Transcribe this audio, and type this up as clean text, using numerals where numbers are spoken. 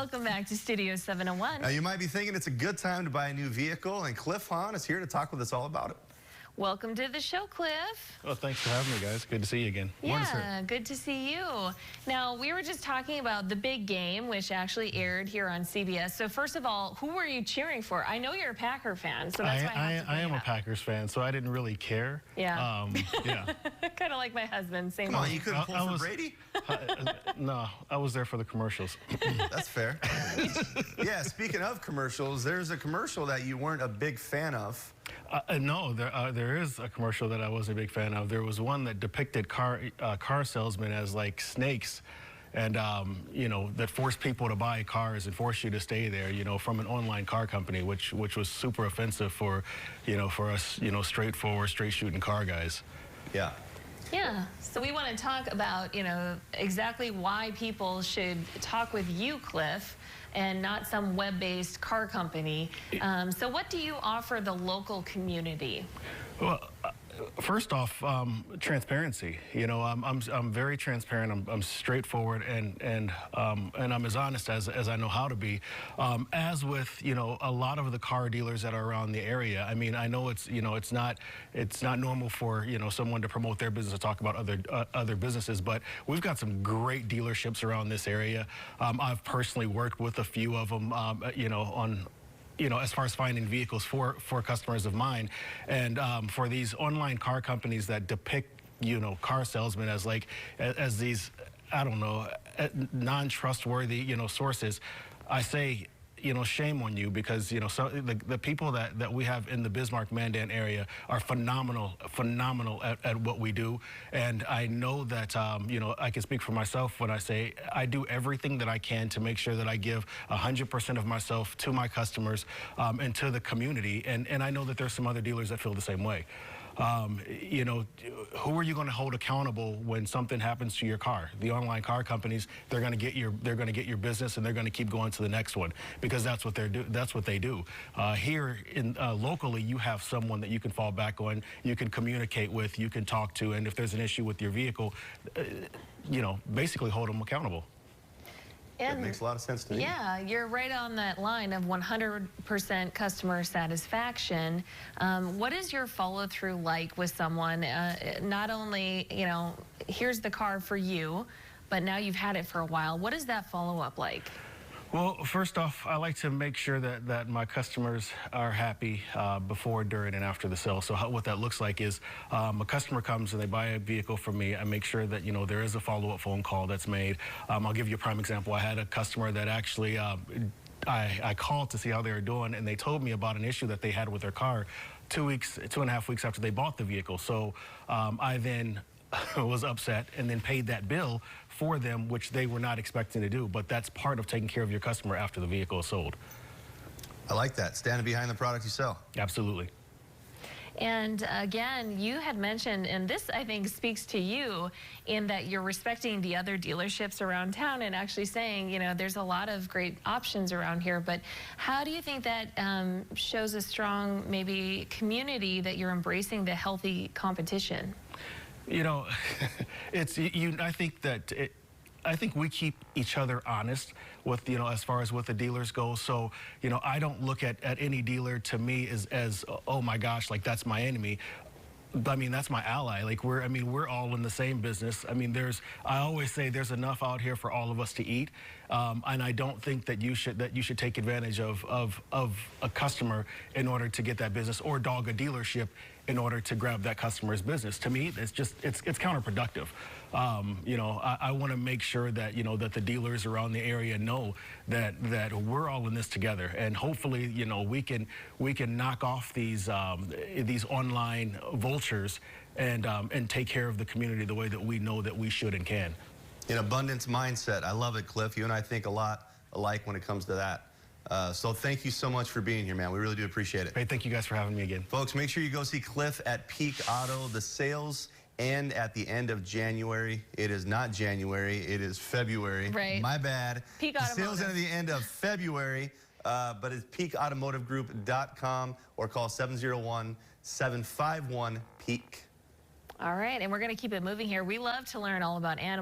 Welcome back to Studio 701. Now, you might be thinking it's a good time to buy a new vehicle, and Cliff Hahn is here to talk with us all about it. Welcome to the show, Cliff. Well, thanks for having me, guys. Good to see you again. Yeah, good to see you. Now, we were just talking about the big game, which actually aired here on CBS. So, first of all, who were you cheering for? I know you're a Packer fan, so that's why I am a Packers fan, so I didn't really care. Yeah. Yeah. Kind of like my husband. Same. Come on, you couldn't pull for Brady? No, I was there for the commercials. That's fair. Yeah, speaking of commercials, there's a commercial that you weren't a big fan of. No, there is a commercial that I wasn't a big fan of. There was one that depicted car salesmen as like snakes, and you know, that forced people to buy cars and forced you to stay there, you know, from an online car company, which was super offensive for, you know, for us, you know, straightforward, straight shooting car guys. Yeah. Yeah, so we want to talk about, you know, exactly why people should talk with you, Cliff, and not some web-based car company. So what do you offer the local community? Well, first off, transparency. You know, I'm very transparent. I'm straightforward, and I'm as honest as I know how to be. As with, you know, a lot of the car dealers that are around the area. I mean, I know it's, you know, it's not normal for, you know, someone to promote their business or talk about other businesses, but we've got some great dealerships around this area. I've personally worked with a few of them, you know, as far as finding vehicles for customers of mine. And for these online car companies that depict, you know, car salesmen as like, as these, I don't know, non-trustworthy, you know, sources, I say, you know, shame on you, because, you know, so the people that we have in the Bismarck-Mandan area are phenomenal at what we do. And I know that, you know, I can speak for myself when I say I do everything that I can to make sure that I give 100% of myself to my customers and to the community. And I know that there's some other dealers that feel the same way. You know, who are you going to hold accountable when something happens to your car? The online car companies, they're going to get your business, and they're going to keep going to the next one, because that's what they do. Here in locally, you have someone that you can fall back on, you can communicate with, you can talk to, and if there's an issue with your vehicle, you know, basically hold them accountable. That makes a lot of sense to me. Yeah, you're right on that line of 100% customer satisfaction. What is your follow-through like with someone? Not only, you know, here's the car for you, but now you've had it for a while. What is that follow-up like? Well, first off, I like to make sure that my customers are happy before, during, and after the sale. So what that looks like is a customer comes and they buy a vehicle from me. I make sure that, you know, there is a follow-up phone call that's made. I'll give you a prime example. I had a customer that actually I called to see how they were doing, and they told me about an issue that they had with their car 2.5 weeks after they bought the vehicle. So I then was upset and then paid that bill for them, which they were not expecting to do. But that's part of taking care of your customer after the vehicle is sold. I like that. Standing behind the product you sell. Absolutely. And again, you had mentioned, and this I think speaks to you, in that you're respecting the other dealerships around town and actually saying, you know, there's a lot of great options around here. But how do you think that shows a strong, maybe, community that you're embracing the healthy competition? You know, I think we keep each other honest with, you know, as far as what the dealers go. So, you know, I don't look at any dealer to me as, oh my gosh, like that's my enemy. I mean, that's my ally. Like we're all in the same business. I mean, I always say there's enough out here for all of us to eat. And I don't think that you should take advantage of a customer in order to get that business, or dog a dealership in order to grab that customer's business. To me, it's counterproductive. You know, I want to make sure that, you know, that the dealers around the area know that we're all in this together, and hopefully, you know, we can knock off these online vultures and take care of the community the way that we know that we should and can. An abundance mindset. I love it, Cliff. You and I think a lot alike when it comes to that. So thank you so much for being here, man. We really do appreciate it. Hey, thank you guys for having me again. Folks, make sure you go see Cliff at Peak Auto. The sales end at the end of January. It is not January, it is February. Right. My bad. Peak the Automotive. sales end at the end of February, but it's peakautomotivegroup.com, or call 701-751-PEAK. All right, and we're going to keep it moving here. We love to learn all about animals.